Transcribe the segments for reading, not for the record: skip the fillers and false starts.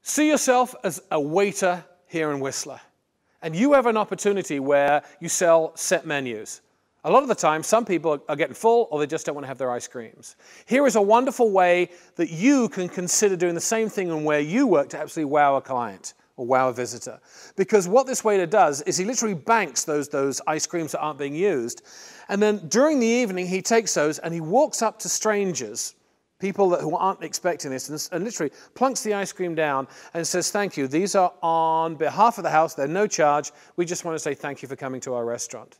See yourself as a waiter here in Whistler, and you have an opportunity where you sell set menus. A lot of the time, some people are getting full or they just don't want to have their ice creams. Here is a wonderful way that you can consider doing the same thing and where you work to absolutely wow a client or wow a visitor. Because what this waiter does is he literally banks those ice creams that aren't being used, and then during the evening he takes those and he walks up to strangers, people who aren't expecting this, and literally plunks the ice cream down and says, thank you, these are on behalf of the house, they're no charge, we just want to say thank you for coming to our restaurant.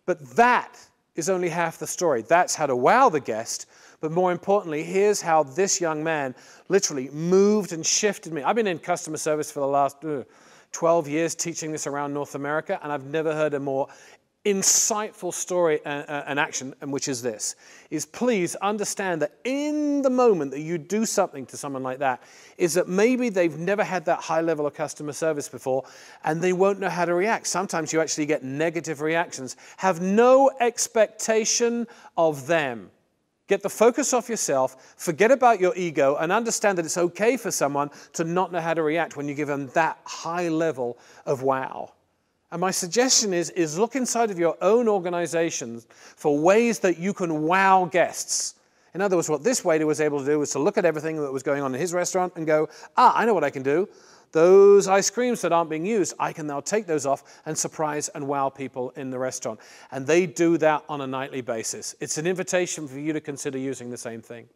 But that is only half the story. That's how to wow the guest, but more importantly, here's how this young man literally moved and shifted me. I've been in customer service for the last 12 years teaching this around North America, and I've never heard a more insightful story and action, and which is this, is please understand that in the moment that you do something to someone like that, is that maybe they've never had that high level of customer service before, and they won't know how to react. Sometimes you actually get negative reactions. Have no expectation of them. Get the focus off yourself, forget about your ego, and understand that it's okay for someone to not know how to react when you give them that high level of wow. And my suggestion is look inside of your own organizations for ways that you can wow guests. In other words, what this waiter was able to do was to look at everything that was going on in his restaurant and go, I know what I can do. Those ice creams that aren't being used, I can now take those off and surprise and wow people in the restaurant. And they do that on a nightly basis. It's an invitation for you to consider using the same thing.